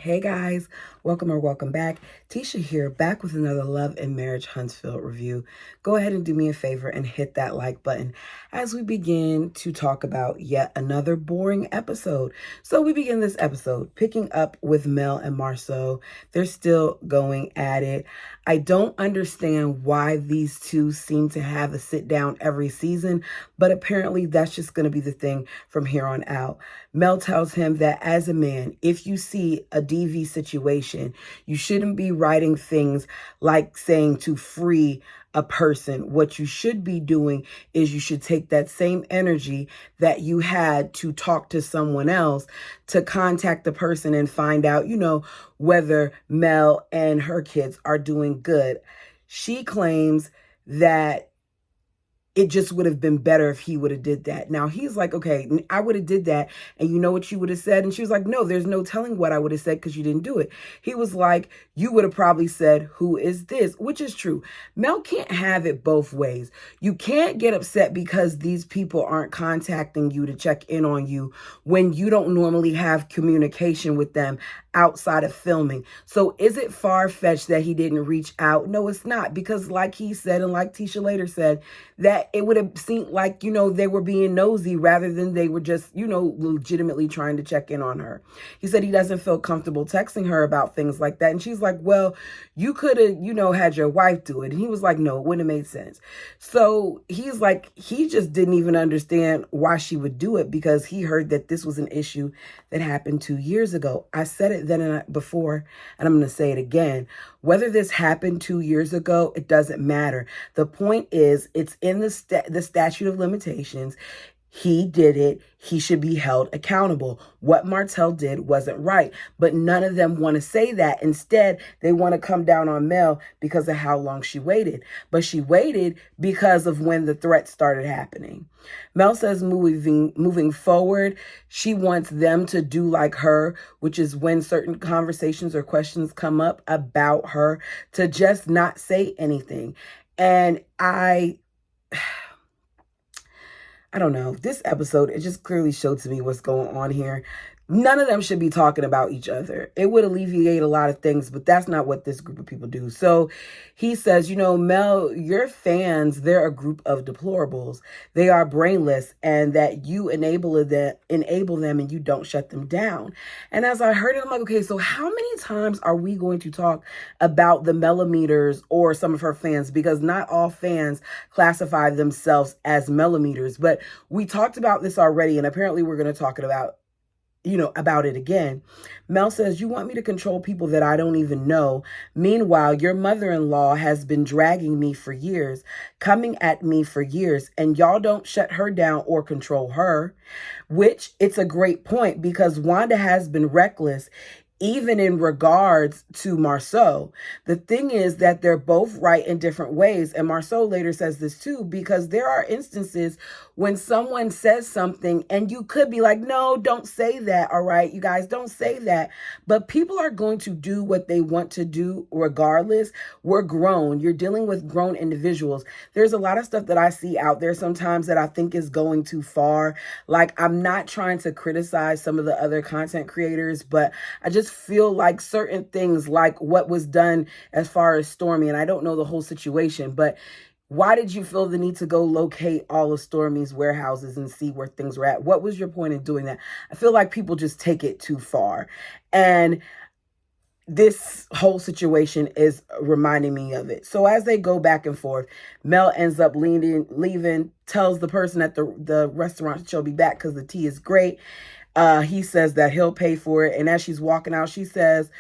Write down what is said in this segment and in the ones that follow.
Hey guys, welcome or welcome back. Tisha here, back with another Love and Marriage Huntsville review. Go ahead and do me a favor and hit that like button as we begin to talk about yet another boring episode. So we begin this episode picking up with Mel and Marceau. They're still going at it. I don't understand why these two seem to have a sit down every season, but apparently that's just going to be the thing from here on out. Mel tells him that as a man, if you see a DV situation, you shouldn't be writing things like saying to free a person. What you should be doing is you should take that same energy that you had to talk to someone else to contact the person and find out, whether Mel and her kids are doing good. She claims that it just would have been better if he would have did that. Now he's like, okay, I would have did that. And you know what you would have said? And she was like, no, there's no telling what I would have said because you didn't do it. He was like, you would have probably said, who is this? Which is true. Mel can't have it both ways. You can't get upset because these people aren't contacting you to check in on you when you don't normally have communication with them outside of filming. So is it far-fetched that he didn't reach out? No, it's not, because like he said, and like Tisha later said, that it would have seemed like, they were being nosy rather than they were just, legitimately trying to check in on her. He said he doesn't feel comfortable texting her about things like that. And she's like, well, you could have, had your wife do it. And he was like, no, it wouldn't have made sense. So he's like, he just didn't even understand why she would do it because he heard that this was an issue that happened 2 years ago. I said it then and before, and I'm going to say it again. Whether this happened 2 years ago, it doesn't matter. The point is, it's in the statute of limitations. He did it. He should be held accountable. What Martell did wasn't right, but none of them want to say that. Instead, they want to come down on Mel because of how long she waited. But she waited because of when the threats started happening. Mel says moving forward, she wants them to do like her, which is when certain conversations or questions come up about her, to just not say anything. And I don't know. This episode, it just clearly showed to me what's going on here. None of them should be talking about each other. It would alleviate a lot of things, but that's not what this group of people do. So he says, Mel, your fans, they're a group of deplorables. They are brainless, and that you enable them and you don't shut them down. And as I heard it, I'm like, okay, so how many times are we going to talk about the millimeters or some of her fans? Because not all fans classify themselves as millimeters, but we talked about this already, and apparently we're going to talk about it again. Mel says, you want me to control people that I don't even know. Meanwhile, your mother-in-law has been dragging me for years, coming at me for years, and y'all don't shut her down or control her. Which, it's a great point, because Wanda has been reckless even in regards to Marceau. The thing is that they're both right in different ways. And Marceau later says this too, because there are instances when someone says something and you could be like, no, don't say that. All right, you guys, don't say that. But people are going to do what they want to do regardless. We're grown. You're dealing with grown individuals. There's a lot of stuff that I see out there sometimes that I think is going too far. Like, I'm not trying to criticize some of the other content creators, but I just feel like certain things, like what was done as far as Stormi, and I don't know the whole situation, but why did you feel the need to go locate all of Stormi's warehouses and see where things were at? What was your point in doing that? I feel like people just take it too far. And this whole situation is reminding me of it. So as they go back and forth, Mel ends up leaving, tells the person at the restaurant she'll be back because the tea is great. He says that he'll pay for it. And as she's walking out, she says,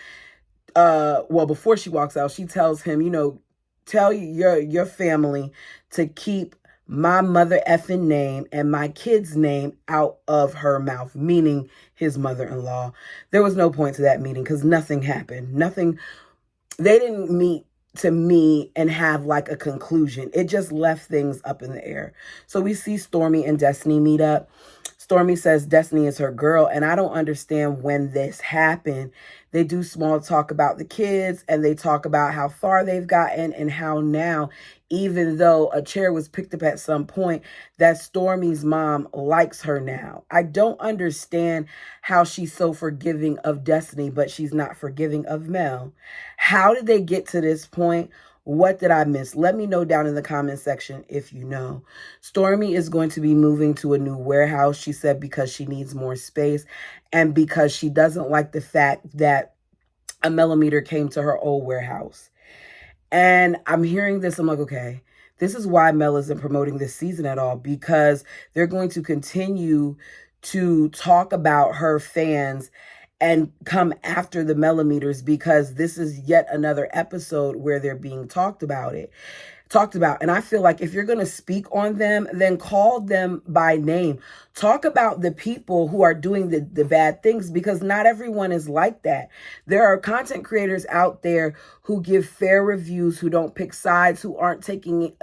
before she walks out, she tells him, tell your family to keep my mother effing name and my kid's name out of her mouth, meaning his mother-in-law. There was no point to that meeting because nothing happened. They didn't meet to me and have like a conclusion. It just left things up in the air. So we see Stormi and Destiny meet up. Stormy says Destiny is her girl, and I don't understand when this happened. They do small talk about the kids, and they talk about how far they've gotten and how now, even though a chair was picked up at some point, that Stormy's mom likes her now. I don't understand how she's so forgiving of Destiny, but she's not forgiving of Mel. How did they get to this point? What did I miss? Let me know down in the comment section if you know. Stormy is going to be moving to a new warehouse, she said, because she needs more space and because she doesn't like the fact that a millimeter came to her old warehouse. And I'm hearing this, I'm like, okay, this is why Mel isn't promoting this season at all, because they're going to continue to talk about her fans and come after the millimeters, because this is yet another episode where they're being talked about. And I feel like if you're going to speak on them, then call them by name. Talk about the people who are doing the bad things, because not everyone is like that. There are content creators out there who give fair reviews, who don't pick sides, who aren't taking,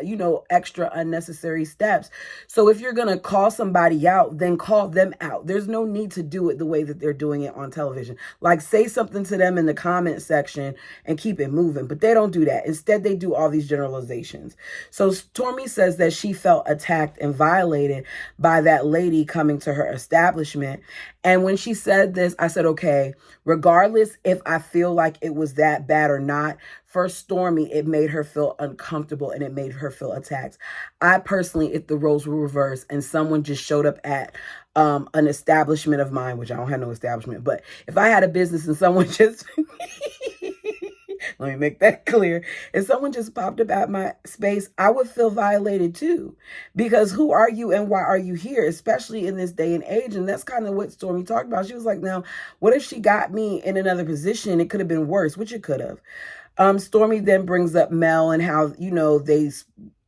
extra unnecessary steps. So if you're going to call somebody out, then call them out. There's no need to do it the way that they're doing it on television. Like, say something to them in the comment section and keep it moving. But they don't do that. Instead, they do all these generalizations. So Stormy says that she felt attacked and violated by that lady coming to her establishment. And when she said this, I said, okay, regardless if I feel like it was that bad or not, for Stormy, it made her feel uncomfortable and it made her feel attacked. I personally, if the roles were reversed and someone just showed up at an establishment of mine, which I don't have no establishment, but if I had a business and someone just... Let me make that clear. If someone just popped up at my space, I would feel violated too. Because who are you and why are you here? Especially in this day and age. And that's kind of what Stormy talked about. She was like, now, what if she got me in another position? It could have been worse, which it could have. Stormy then brings up Mel and how,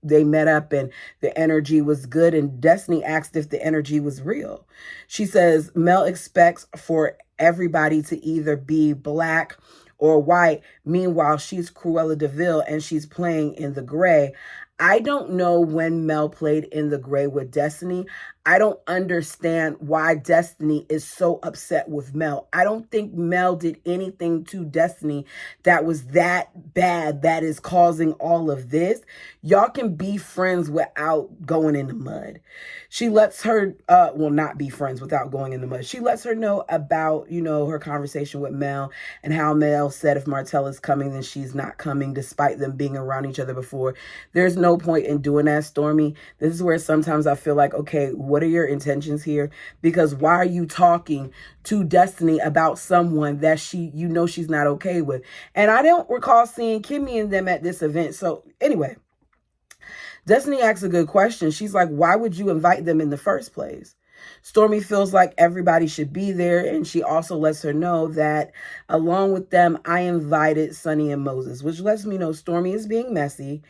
they met up and the energy was good. And Destiny asked if the energy was real. She says Mel expects for everybody to either be black or white. Meanwhile, she's Cruella DeVille and she's playing in the gray. I don't know when Mel played in the gray with Destiny. I don't understand why Destiny is so upset with Mel. I don't think Mel did anything to Destiny that was that bad that is causing all of this. Y'all can be friends without going in the mud. She lets her, not be friends without going in the mud. She lets her know about, her conversation with Mel and how Mel said if Martell is coming, then she's not coming, despite them being around each other before. There's no point in doing that, Stormy. This is where sometimes I feel like, okay, what are your intentions here? Because why are you talking to Destiny about someone that she's not okay with? And I don't recall seeing Kimmy and them at this event. So anyway, Destiny asks a good question. She's like, why would you invite them in the first place? Stormy feels like everybody should be there, and she also lets her know that along with them, I invited Sunni and Moses, which lets me know Stormy is being messy,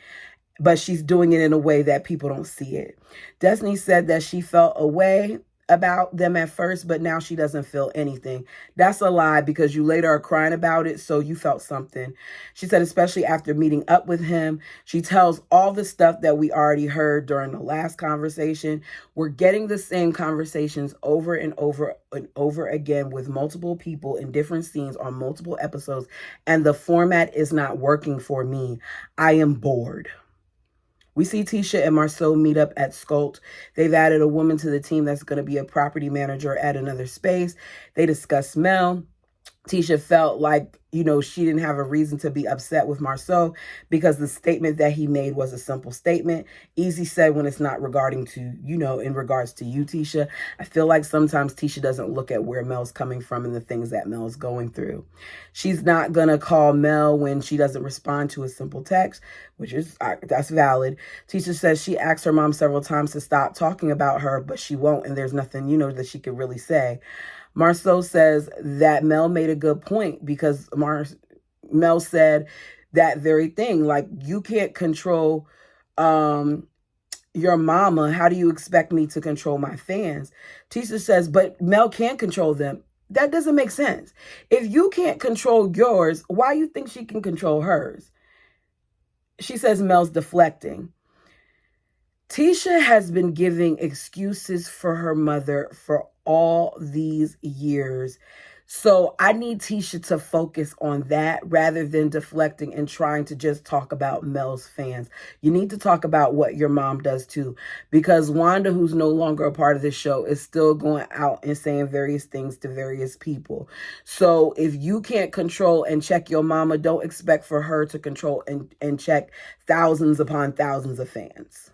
but she's doing it in a way that people don't see it. Destiny said that she felt a way about them at first, but now she doesn't feel anything. That's a lie, because you later are crying about it, so you felt something. She said, especially after meeting up with him, she tells all the stuff that we already heard during the last conversation. We're getting the same conversations over and over and over again with multiple people in different scenes on multiple episodes, and the format is not working for me. I am bored. We see Tisha and Marceau meet up at Sculpt. They've added a woman to the team that's going to be a property manager at another space. They discuss Mel. Tisha felt like, she didn't have a reason to be upset with Marceau because the statement that he made was a simple statement. Easy said when it's not regarding to, in regards to you, Tisha. I feel like sometimes Tisha doesn't look at where Mel's coming from and the things that Mel's going through. She's not going to call Mel when she doesn't respond to a simple text, which is, that's valid. Tisha says she asked her mom several times to stop talking about her, but she won't, and there's nothing, that she could really say. Marceau says that Mel made a good point, because Mel said that very thing, like, you can't control your mama. How do you expect me to control my fans? Tisha says, but Mel can control them. That doesn't make sense. If you can't control yours, why you think she can control hers? She says Mel's deflecting. Tisha has been giving excuses for her mother for all these years. So I need Tisha to focus on that rather than deflecting and trying to just talk about Mel's fans. You need to talk about what your mom does too, because Wanda, who's no longer a part of the show, is still going out and saying various things to various people. So if you can't control and check your mama, don't expect for her to control and check thousands upon thousands of fans.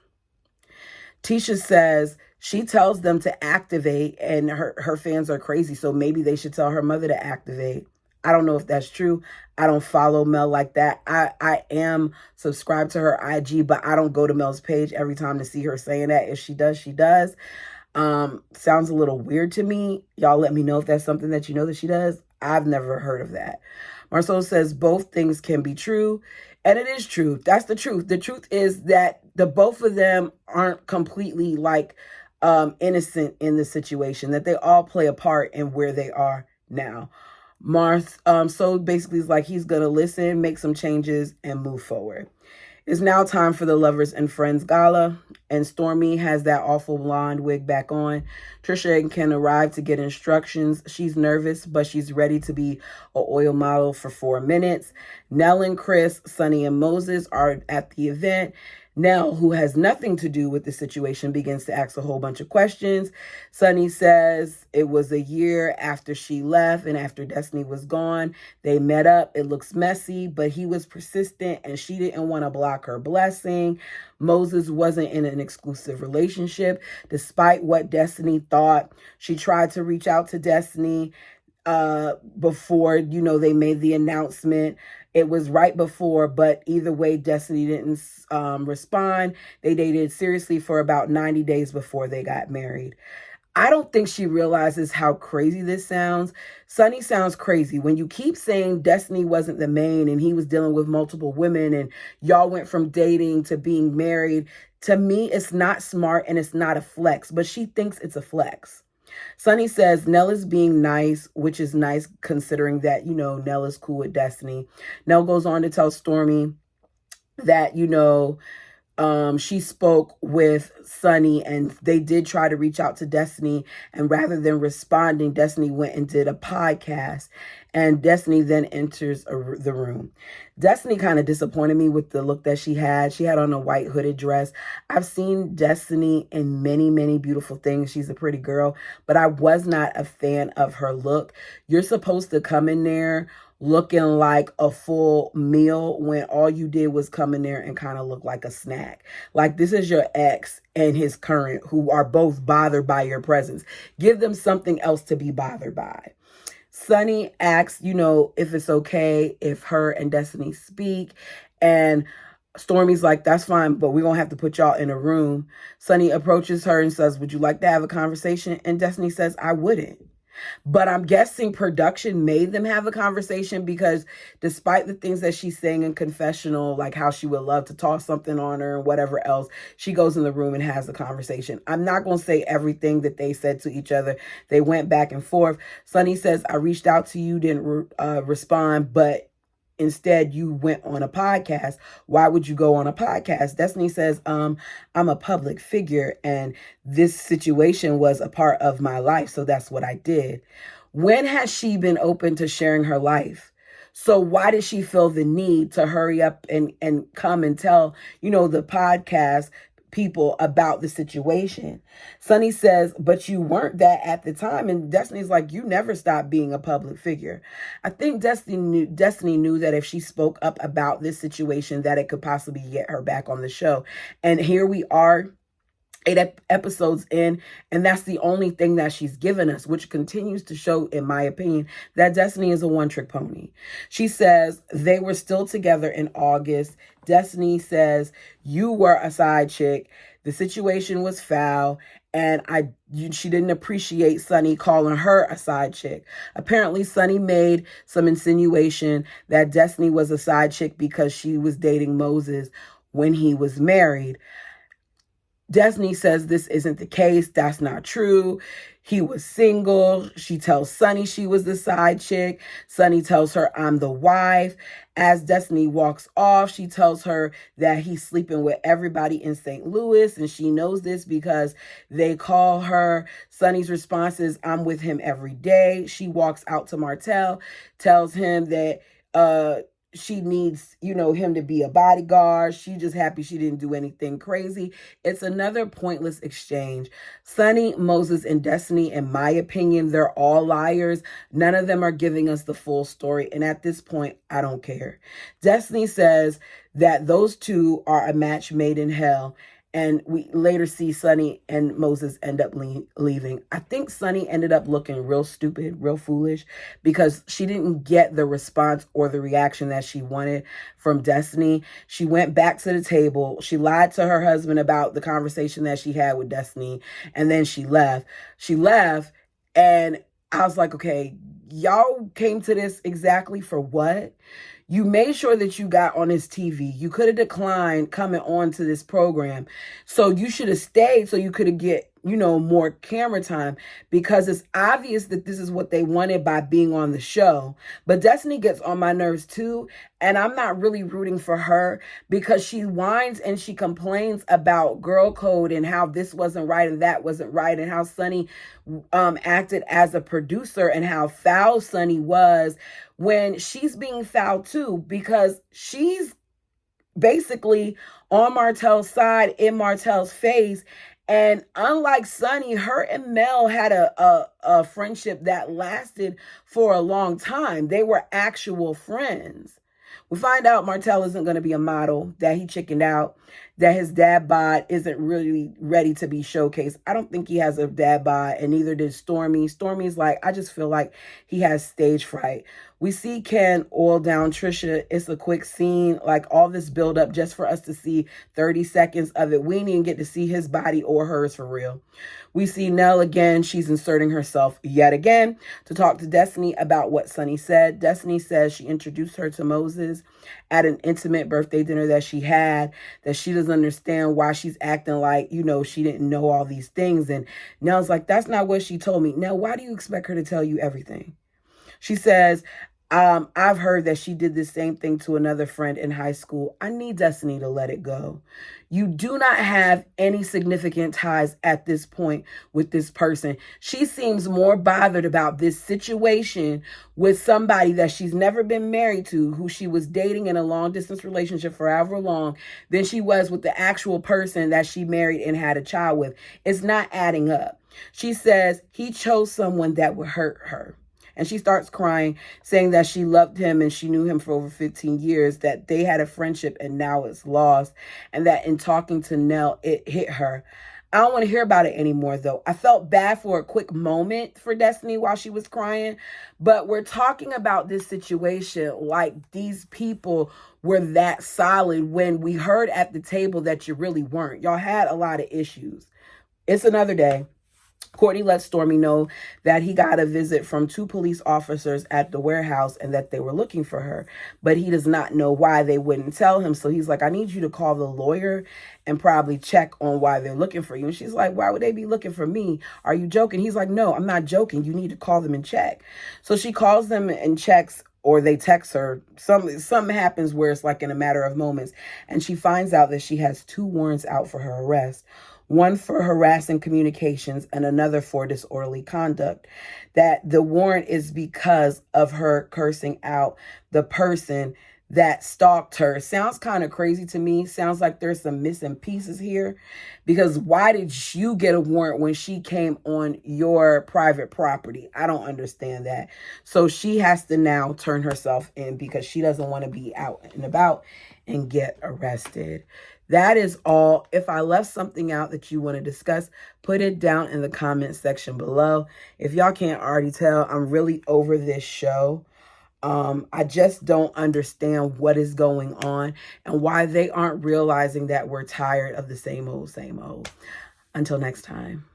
Tisha says she tells them to activate, and her fans are crazy, so maybe they should tell her mother to activate. I don't know if that's true. I don't follow Mel like that. I am subscribed to her IG, but I don't go to Mel's page every time to see her saying that. If she does, she does. Sounds a little weird to me. Y'all let me know if that's something that you know that she does. I've never heard of that. Marcel says both things can be true. And it is true. That's the truth. The truth is that the both of them aren't completely like innocent in the situation, that they all play a part in where they are now. So basically it's like he's going to listen, make some changes, and move forward. It's now time for the Lovers and Friends Gala, and Stormy has that awful blonde wig back on. Trisha and Ken arrive to get instructions. She's nervous, but she's ready to be an oil model for 4 minutes. Nell and Chris, Sunni and Moses are at the event. Nell, who has nothing to do with the situation, begins to ask a whole bunch of questions. Sunni says it was a year after she left and after Destiny was gone. They met up. It looks messy, but he was persistent and she didn't want to block her blessing. Moses wasn't in an exclusive relationship. Despite what Destiny thought, she tried to reach out to Destiny before, they made the announcement. It was right before, but either way, Destiny didn't respond. They dated seriously for about 90 days before they got married. I don't think she realizes how crazy this sounds. Sunni sounds crazy. When you keep saying Destiny wasn't the main and he was dealing with multiple women and y'all went from dating to being married, to me, it's not smart and it's not a flex, but she thinks it's a flex. Sunni says Nell is being nice, which is nice considering that, Nell is cool with Destiny. Nell goes on to tell Stormy that, she spoke with Sunni and they did try to reach out to Destiny. And rather than responding, Destiny went and did a podcast. And Destiny then enters the room. Destiny kind of disappointed me with the look that she had. She had on a white hooded dress. I've seen Destiny in many, many beautiful things. She's a pretty girl, but I was not a fan of her look. You're supposed to come in there looking like a full meal when all you did was come in there and kind of look like a snack. Like this is your ex and his current who are both bothered by your presence. Give them something else to be bothered by. Sunni asks, if it's okay if her and Destiny speak. And Stormy's like, that's fine, but we're going to have to put y'all in a room. Sunni approaches her and says, would you like to have a conversation? And Destiny says, I wouldn't. But I'm guessing production made them have a conversation because despite the things that she's saying in confessional, like how she would love to toss something on her and whatever else, she goes in the room and has a conversation. I'm not going to say everything that they said to each other. They went back and forth. Sunni says, I reached out to you, didn't respond, but instead you went on a podcast. Why would you go on a podcast? Destiny says, I'm a public figure and this situation was a part of my life. So that's what I did. When has she been open to sharing her life? So why did she feel the need to hurry up and come and tell, the podcast people about the situation? Sunni says, but you weren't that at the time. And Destiny's like, you never stopped being a public figure. I think Destiny knew that if she spoke up about this situation, that it could possibly get her back on the show. And here we are, 8 episodes in, and that's the only thing that she's given us, which continues to show, in my opinion, that Destiny is a one-trick pony. She says they were still together in August. Destiny says you were a side chick. The situation was foul, and she didn't appreciate Sunni calling her a side chick. Apparently, Sunni made some insinuation that Destiny was a side chick because she was dating Moses when he was married. Destiny says this isn't the case. That's not true. He was single. She tells Sunni she was the side chick. Sunni tells her, I'm the wife. As Destiny walks off, she tells her that he's sleeping with everybody in St. Louis, and she knows this because they call her. Sunni's response is, I'm with him every day. She walks out to Martell, tells him that she needs, him to be a bodyguard. She just happy she didn't do anything crazy. It's another pointless exchange. Sunni, Moses, and Destiny, in my opinion, they're all liars. None of them are giving us the full story. And at this point, I don't care. Destiny says that those two are a match made in hell. And we later see Sunni and Moses end up leaving. I think Sunni ended up looking real stupid, real foolish, because she didn't get the response or the reaction that she wanted from Destiny. She went back to the table. She lied to her husband about the conversation that she had with Destiny. And then she left. And I was like, okay, y'all came to this exactly for what? You made sure that you got on his TV. You could have declined coming on to this program. So you should have stayed so you could have get, more camera time, because it's obvious that this is what they wanted by being on the show. But Destiny gets on my nerves too. And I'm not really rooting for her because she whines and she complains about girl code and how this wasn't right and that wasn't right, and how Sunni acted as a producer and how foul Sunni was, when she's being foul too, because she's basically on Martell's side, in Martell's face. And unlike Sunni, her and Mel had a friendship that lasted for a long time. They were actual friends. We find out Martell isn't going to be a model, that he chickened out, that his dad bod isn't really ready to be showcased. I don't think he has a dad bod, and neither did Stormy. Stormy's like, I just feel like he has stage fright. We see Ken oil down Trisha. It's a quick scene, like all this build up just for us to see 30 seconds of it. We didn't even get to see his body or hers for real. We see Nell again. She's inserting herself yet again to talk to Destiny about what Sunni said. Destiny says she introduced her to Moses at an intimate birthday dinner that she had, that she doesn't understand why she's acting like, she didn't know all these things. And Nell's like, that's not what she told me. Now, why do you expect her to tell you everything? She says, I've heard that she did the same thing to another friend in high school. I need Destiny to let it go. You do not have any significant ties at this point with this person. She seems more bothered about this situation with somebody that she's never been married to, who she was dating in a long distance relationship for however long, than she was with the actual person that she married and had a child with. It's not adding up. She says he chose someone that would hurt her. And she starts crying, saying that she loved him and she knew him for over 15 years, that they had a friendship and now it's lost, and that in talking to Nell, it hit her. I don't want to hear about it anymore, though. I felt bad for a quick moment for Destiny while she was crying, but we're talking about this situation like these people were that solid when we heard at the table that you really weren't. Y'all had a lot of issues. It's another day. Courtney lets Stormy know that he got a visit from 2 police officers at the warehouse and that they were looking for her, but he does not know why they wouldn't tell him. So he's like, I need you to call the lawyer and probably check on why they're looking for you. And she's like, why would they be looking for me? Are you joking? He's like, no, I'm not joking. You need to call them and check. So she calls them and checks, or they text her. Something happens where it's like in a matter of moments. And she finds out that she has 2 warrants out for her arrest. One for harassing communications and another for disorderly conduct. That the warrant is because of her cursing out the person that stalked her. Sounds kind of crazy to me. Sounds like there's some missing pieces here, because why did you get a warrant when she came on your private property? I don't understand that. So she has to now turn herself in because she doesn't want to be out and about and get arrested. That is all. If I left something out that you want to discuss, put it down in the comment section below. If y'all can't already tell, I'm really over this show. I just don't understand what is going on and why they aren't realizing that we're tired of the same old, same old. Until next time.